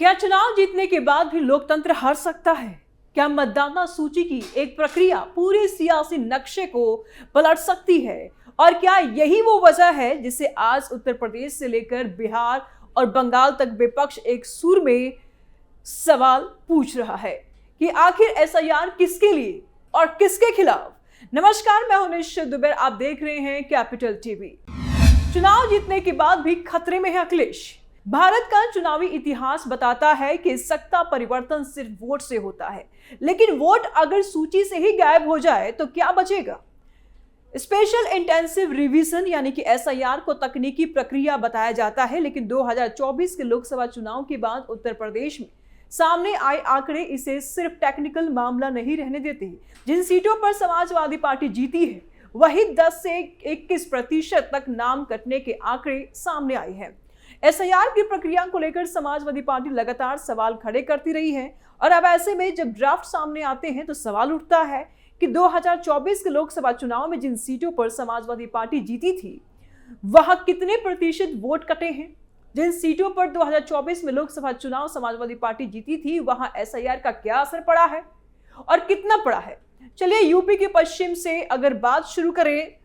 क्या चुनाव जीतने के बाद भी लोकतंत्र हार सकता है? क्या मतदाता सूची की एक प्रक्रिया पूरे सियासी नक्शे को पलट सकती है? और क्या यही वो वजह है जिसे आज उत्तर प्रदेश से लेकर बिहार और बंगाल तक विपक्ष एक सुर में सवाल पूछ रहा है कि आखिर एसआईआर किसके लिए और किसके खिलाफ? नमस्कार, मैं हूं निश्चित दुबे, आप देख रहे हैं कैपिटल टीवी। चुनाव जीतने के बाद भी खतरे में है अखिलेश। भारत का चुनावी इतिहास बताता है कि सत्ता परिवर्तन सिर्फ वोट से होता है, लेकिन वोट अगर सूची से ही गायब हो जाए तो क्या बचेगा? स्पेशल इंटेंसिव रिवीजन यानी कि एसआईआर को तकनीकी प्रक्रिया बताया जाता है, लेकिन 2024 के लोकसभा चुनाव के बाद उत्तर प्रदेश में सामने आए आंकड़े इसे सिर्फ टेक्निकल मामला नहीं रहने देते। जिन सीटों पर समाजवादी पार्टी जीती है वही 10 से 21% तक नाम कटने के आंकड़े सामने आए हैं। एसआईआर की प्रक्रिया को लेकर समाजवादी पार्टी लगातार सवाल खड़े करती रही है और अब ऐसे में जब ड्राफ्ट सामने आते हैं तो सवाल उठता है कि 2024 के लोकसभा चुनाव में जिन सीटों पर समाजवादी पार्टी जीती थी वहां कितने प्रतिशत वोट कटे हैं? जिन सीटों पर 2024 में लोकसभा चुनाव समाजवादी पार्टी जीती थी वहां एसआईआर का क्या असर पड़ा है और कितना पड़ा है? चलिए यूपी के पश्चिम से अगर बात शुरू करें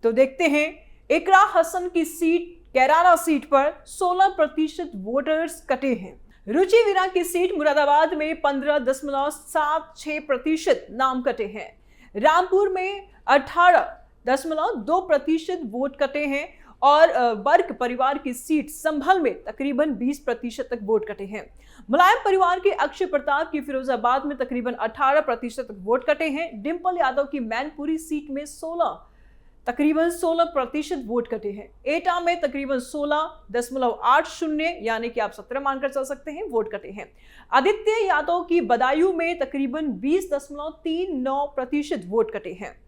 तो देखते हैं इकरा हसन की सीट कैराना सीट पर 16% वोटर्स कटे हैं। रुचि वीरा की सीट मुरादाबाद में 15.76% नाम कटे हैं। रामपुर में 18.2% वोट कटे हैं और वर्ग परिवार की सीट संभल में तकरीबन 20% तक वोट कटे हैं। मुलायम परिवार के अक्षय प्रताप की फिरोजाबाद में तकरीबन 18% तक वोट कटे हैं। डिंपल यादव की मैनपुरी सीट में तकरीबन 16% वोट कटे हैं। एटा में तकरीबन 16.80 यानी कि आप 17 मानकर चल सकते हैं वोट कटे हैं। आदित्य यादव की बदायूं में तकरीबन 20.39% वोट कटे हैं।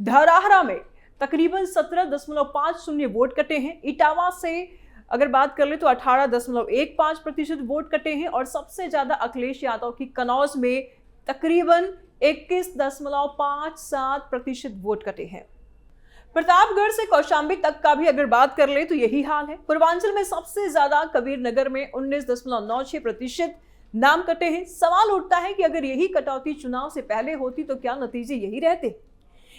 धौरहरा में तकरीबन 17.50 वोट कटे हैं। इटावा से अगर बात कर ले तो 18.15% वोट कटे हैं और सबसे ज्यादा अखिलेश यादव की कनौज में तकरीबन 21.57% वोट कटे हैं। प्रतापगढ़ से कौशांबी तक का भी अगर बात कर ले तो यही हाल है। पूर्वांचल में सबसे ज्यादा कबीर नगर में 19.96% नाम कटे हैं। सवाल उठता है कि अगर यही कटौती चुनाव से पहले होती तो क्या नतीजे यही रहते?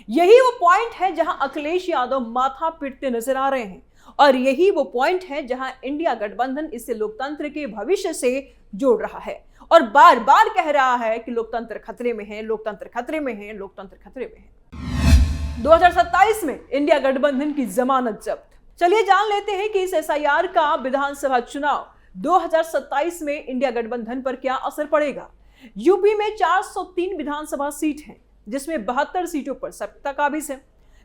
यही वो पॉइंट है जहां अखिलेश यादव माथा पीटते नजर आ रहे हैं और यही वो पॉइंट है जहां इंडिया गठबंधन इसे लोकतंत्र के भविष्य से जोड़ रहा है और बार बार कह रहा है कि लोकतंत्र खतरे में है, लोकतंत्र खतरे में है, लोकतंत्र खतरे में है। 2027 में इंडिया गठबंधन की जमानत जब्त। चलिए जान लेते हैं कि इस एसआईआर का विधानसभा चुनाव 2027 में इंडिया गठबंधन पर क्या असर पड़ेगा। यूपी में 403 विधानसभा सीट हैं जिसमें 72 सीटों पर सत्ता काबिज है,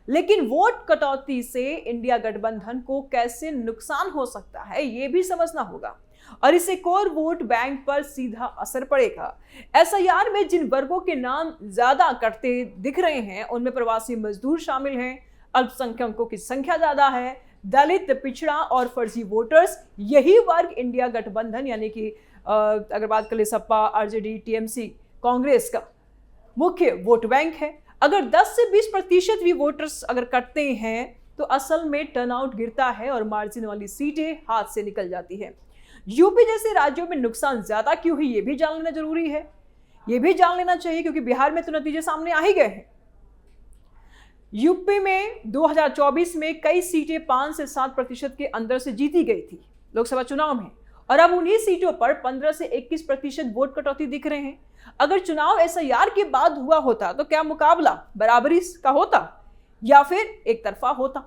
लेकिन वोट कटौती से इंडिया गठबंधन को कैसे नुकसान हो सकता है ये भी समझना होगा और इससे कोर वोट बैंक पर सीधा असर पड़ेगा। एसआईआर में जिन वर्गों के नाम ज्यादा कटते दिख रहे हैं उनमें प्रवासी मजदूर शामिल हैं, अल्पसंख्यकों की संख्या ज्यादा है, दलित, पिछड़ा और फर्जी वोटर्स। यही वर्ग इंडिया गठबंधन यानी कि अगर बात करें सपा, आरजेडी, टीएमसी, कांग्रेस का मुख्य वोट बैंक है। अगर 10 से 20% भी वोटर्स अगर कटते हैं तो असल में टर्नआउट गिरता है और मार्जिन वाली सीटें हाथ से निकल जाती है। यूपी जैसे राज्यों में नुकसान ज्यादा क्यों है ये भी जान लेना जरूरी है। ये भी जान लेना चाहिए क्योंकि बिहार में तो नतीजे सामने आ ही गए हैं। यूपी में 2024 में कई सीटें 5 से 7% के अंदर से जीती गई थी लोकसभा चुनाव में और अब उन्हीं सीटों पर 15 से 21% वोट कटौती दिख रहे हैं। अगर चुनाव एसआईआर के बाद हुआ होता तो क्या मुकाबला बराबरी का होता या फिर एक तरफा होता?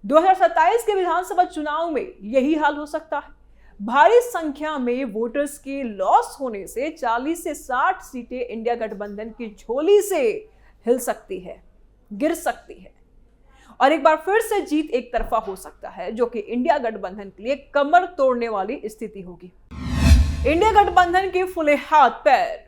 2027 के विधानसभा चुनाव में यही हाल हो सकता है। भारी संख्या में वोटर्स के लॉस होने से 40 से 60 सीटें इंडिया गठबंधन की झोली से हिल सकती है, गिर सकती है और एक बार फिर से जीत एक तरफा हो सकता है, जो कि इंडिया गठबंधन के लिए कमर तोड़ने वाली स्थिति होगी। इंडिया गठबंधन के फूले हाथ पैर।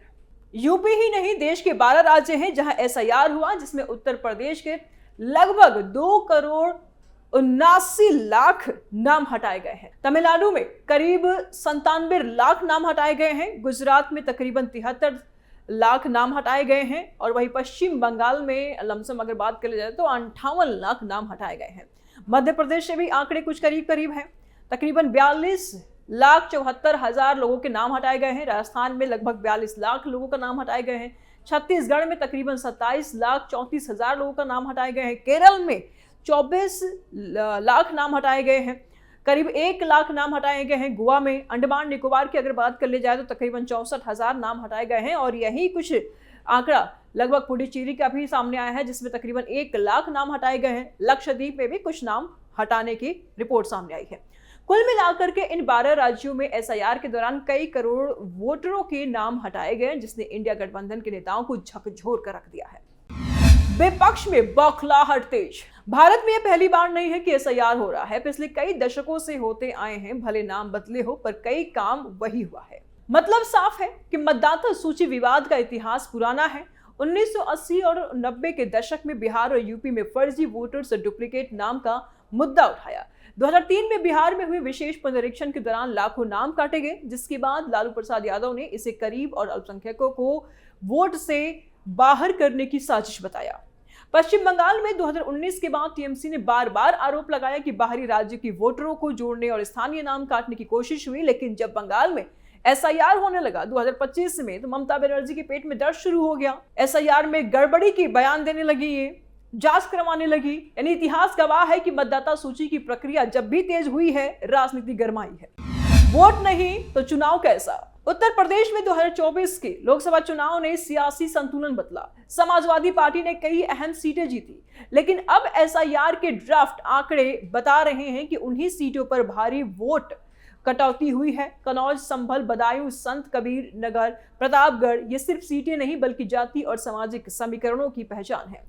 यूपी ही नहीं, देश के 12 राज्य हैं जहां एसआईआर हुआ, जिसमें उत्तर प्रदेश के लगभग 2,79,00,000 नाम हटाए गए हैं। तमिलनाडु में करीब 97 लाख नाम हटाए गए हैं। गुजरात में तकरीबन 73 लाख नाम हटाए गए हैं और वहीं पश्चिम बंगाल में लमसम अगर बात करी जाए तो 58 लाख नाम हटाए गए हैं। मध्य प्रदेश से भी आंकड़े कुछ करीब करीब हैं। तकरीबन 42 1,74,000 लोगों के नाम हटाए गए हैं। राजस्थान में लगभग 42 लाख लोगों का नाम हटाए गए हैं। छत्तीसगढ़ में तकरीबन 27,34,000 लोगों का नाम हटाए गए हैं। केरल में 24 लाख नाम हटाए गए हैं। करीब 1 लाख नाम हटाए गए हैं गोवा में। अंडमान निकोबार की अगर बात कर ली जाए तो तकरीबन 64,000 नाम हटाए गए हैं। और यही कुछ आंकड़ा लगभग पुडुचेरी का भी सामने आया है, जिसमें तकरीबन 1 लाख नाम हटाए गए हैं। लक्षद्वीप में भी कुछ नाम हटाने की रिपोर्ट सामने आई है। कुल मिलाकर के इन 12 राज्यों में एसआईआर के दौरान कई करोड़ वोटरों के नाम हटाए गए, जिसने इंडिया गठबंधन के नेताओं को झकझोर कर रख दिया है। विपक्ष में बौखलाहट तेज। भारत में यह पहली बार नहीं है कि एसआईआर हो रहा है। पिछले कई दशकों से होते आए हैं, भले नाम बदले हो पर कई काम वही हुआ है। मतलब साफ है कि मतदाता सूची विवाद का इतिहास पुराना है। 1980 और 90 के दशक में बिहार और यूपी में फर्जी वोटर्स और डुप्लीकेट नाम का मुद्दा उठाया। 2003 में बिहार में हुए विशेष पुनरीक्षण के दौरान लाखों नाम काटे गए, जिसके बाद लालू प्रसाद यादव ने इसे गरीब और अल्पसंख्यकों को वोट से बाहर करने की साजिश बताया। पश्चिम बंगाल में 2019 के बाद टीएमसी ने बार बार आरोप लगाया कि बाहरी राज्य के वोटरों को जोड़ने और स्थानीय नाम काटने की कोशिश हुई, लेकिन जब बंगाल में एसआईआर होने लगा 2025 में, तो ममता बनर्जी के पेट में दर्द शुरू हो गया। एसआईआर में गड़बड़ी की बयान देने लगी, ये जांच करवाने लगी। यानी इतिहास गवाह है कि मतदाता सूची की प्रक्रिया जब भी तेज हुई है, राजनीति गरमाई है। वोट नहीं तो चुनाव कैसा? उत्तर प्रदेश में 2024 के लोकसभा चुनाव ने सियासी संतुलन बदला। समाजवादी पार्टी ने कई अहम सीटें जीती, लेकिन अब एसआईआर के ड्राफ्ट आंकड़े बता रहे हैं कि उन्हीं सीटों पर भारी वोट कटौती हुई है। कन्नौज, संभल, बदायूं, संत कबीर नगर, प्रतापगढ़ ये सिर्फ सीटें नहीं बल्कि जाति और सामाजिक समीकरणों की पहचान है।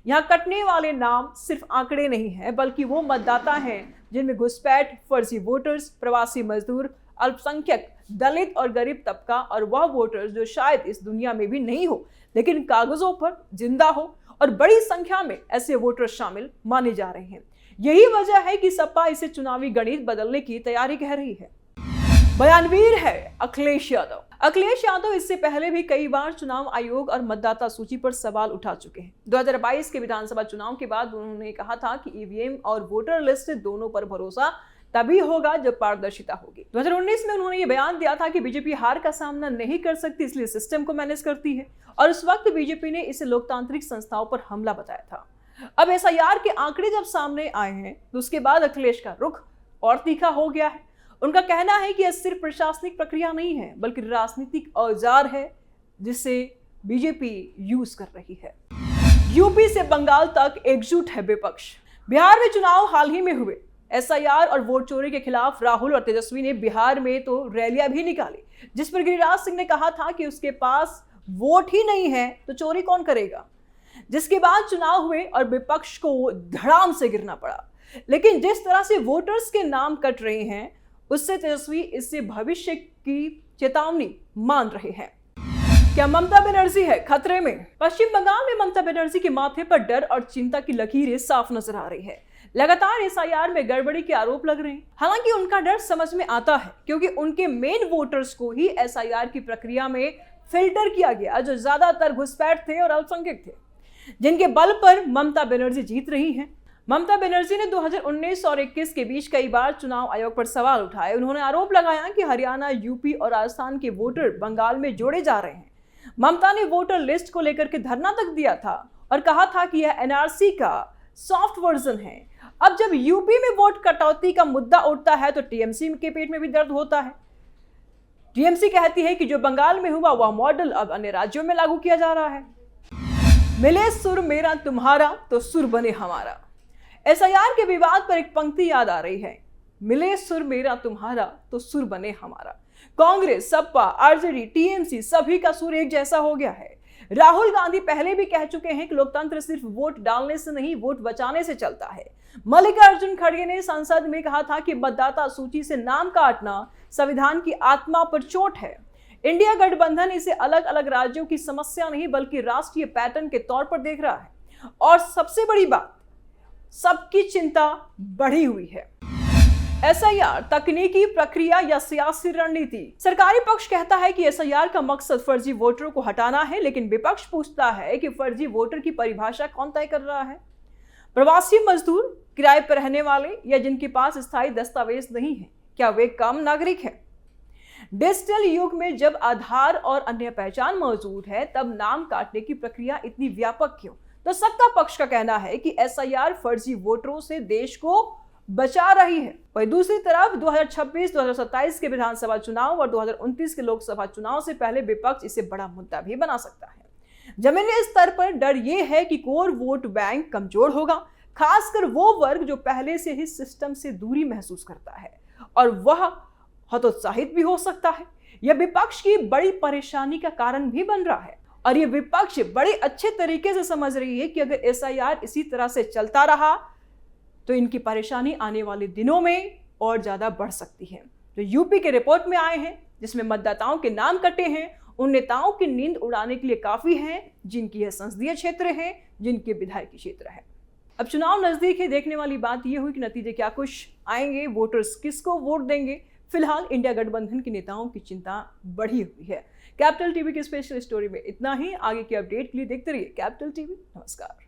यहाँ कटने वाले नाम सिर्फ आंकड़े नहीं है, बल्कि वो मतदाता हैं जिनमें घुसपैठ, फर्जी वोटर्स, प्रवासी मजदूर, अल्पसंख्यक, दलित और गरीब तबका और वह वोटर्स जो शायद इस दुनिया में भी नहीं हो लेकिन कागजों पर जिंदा हो, और बड़ी संख्या में ऐसे वोटर शामिल माने जा रहे हैं। यही वजह है कि सपा इसे चुनावी गणित बदलने की तैयारी कह रही है। बयानवीर है अखिलेश यादव। अखिलेश यादव इससे पहले भी कई बार चुनाव आयोग और मतदाता सूची पर सवाल उठा चुके हैं। 2022 के विधानसभा चुनाव के बाद उन्होंने कहा था कि ईवीएम और वोटर लिस्ट दोनों पर भरोसा तभी होगा जब पारदर्शिता होगी। 2019 में उन्होंने ये बयान दिया था कि बीजेपी हार का सामना नहीं कर सकती, इसलिए सिस्टम को मैनेज करती है, और उस वक्त बीजेपी ने इसे लोकतांत्रिक संस्थाओं पर हमला बताया था। अब एसआईआर के आंकड़े जब सामने आए हैं तो उसके बाद अखिलेश का रुख और तीखा हो गया है। उनका कहना है कि यह सिर्फ प्रशासनिक प्रक्रिया नहीं है बल्कि राजनीतिक औजार है जिसे बीजेपी यूज कर रही है। यूपी से बंगाल तक एकजुट है विपक्ष। बिहार में चुनाव हाल ही में हुए। एसआईआर और वोट चोरी के खिलाफ राहुल और तेजस्वी ने बिहार में तो रैलियां भी निकाली, जिस पर गिरिराज सिंह ने कहा था कि उसके पास वोट ही नहीं है तो चोरी कौन करेगा। जिसके बाद चुनाव हुए और विपक्ष को धड़ाम से गिरना पड़ा। लेकिन जिस तरह से वोटर्स के नाम कट रहे हैं, उससे तेजस्वी इससे भविष्य की चेतावनी मान रहे हैं। क्या ममता बनर्जी है खतरे में? पश्चिम बंगाल में ममता बनर्जी के माथे पर डर और चिंता की लकीरें साफ नजर आ रही है। लगातार एसआईआर में गड़बड़ी के आरोप लग रहे हैं। हालांकि उनका डर समझ में आता है, क्योंकि उनके मेन वोटर्स को ही एसआईआर की प्रक्रिया में फिल्टर किया गया, जो ज्यादातर घुसपैठ थे और अल्पसंख्यक थे, जिनके बल पर ममता बनर्जी जीत रही हैं। ममता बनर्जी ने 2019 और 21 के बीच कई बार चुनाव आयोग पर सवाल उठाए। उन्होंने आरोप लगाया कि हरियाणा, यूपी और राजस्थान के वोटर बंगाल में जोड़े जा रहे हैं। ममता ने वोटर लिस्ट को लेकर के धरना तक दिया था और कहा था कि यह एनआरसी का सॉफ्ट वर्जन है। अब जब यूपी में वोट कटौती का मुद्दा उठता है तो टीएमसी के पेट में भी दर्द होता है। टीएमसी कहती है कि जो बंगाल में हुआ वह मॉडल अब अन्य राज्यों में लागू किया जा रहा है। मिले सुर मेरा तुम्हारा तो सुर बने हमारा। एसआईआर के विवाद पर एक पंक्ति याद आ रही है, मिले सुर मेरा तुम्हारा तो सुर बने हमारा। कांग्रेस, सपा, आरजेडी, टीएमसी सभी का सुर एक जैसा हो गया है। राहुल गांधी पहले भी कह चुके हैं कि लोकतंत्र सिर्फ वोट डालने से नहीं, वोट बचाने से चलता है। मल्लिकार्जुन खड़गे ने संसद में कहा था कि मतदाता सूची से नाम काटना संविधान की आत्मा पर चोट है। इंडिया गठबंधन इसे अलग अलग राज्यों की समस्या नहीं बल्कि राष्ट्रीय पैटर्न के तौर पर देख रहा है। और सबसे बड़ी बात, सबकी चिंता बढ़ी हुई है। एसआईआर तकनीकी प्रक्रिया या सियासी रणनीति? सरकारी पक्ष कहता है कि एसआईआर का मकसद फर्जी वोटरों को हटाना है, लेकिन विपक्ष पूछता है कि फर्जी वोटर की परिभाषा कौन तय कर रहा है? प्रवासी मजदूर, किराए पर रहने वाले या जिनके पास स्थायी दस्तावेज नहीं है, क्या वे कम नागरिक हैं? डिजिटल युग में जब आधार और अन्य पहचान मौजूद है, तब नाम काटने की प्रक्रिया इतनी व्यापक क्यों? तो सत्ता पक्ष का कहना है कि एसआईआर फर्जी वोटरों से देश को बचा रही है। वहीं दूसरी तरफ 2026, 2027 के विधानसभा चुनाव और 2029 के लोकसभा चुनाव से पहले विपक्ष इसे बड़ा मुद्दा भी बना सकता है। जमीनी स्तर पर डर यह है कि कोर वोट बैंक कमजोर होगा, खासकर वो वर्ग जो पहले से ही सिस्टम से दूरी महसूस करता है, और वह हतोत्साहित भी हो सकता है। यह विपक्ष की बड़ी परेशानी का कारण भी बन रहा है, और यह विपक्ष बड़े अच्छे तरीके से समझ रही है कि अगर एसआईआर इसी तरह से चलता रहा तो इनकी परेशानी आने वाले दिनों में और ज्यादा बढ़ सकती है। जो यूपी के रिपोर्ट में आए हैं, जिसमें मतदाताओं के नाम कटे हैं, उन नेताओं की नींद उड़ाने के लिए काफी हैं, जिनकी यह संसदीय क्षेत्र है, जिनके विधायकी क्षेत्र है। अब चुनाव नजदीक है, देखने वाली बात यह हुई कि नतीजे क्या कुछ आएंगे, वोटर्स किसको वोट देंगे। फिलहाल इंडिया गठबंधन के नेताओं की चिंता बढ़ी हुई है। कैपिटल टीवी की स्पेशल स्टोरी में इतना ही। आगे की अपडेट के लिए देखते रहिए कैपिटल टीवी। नमस्कार।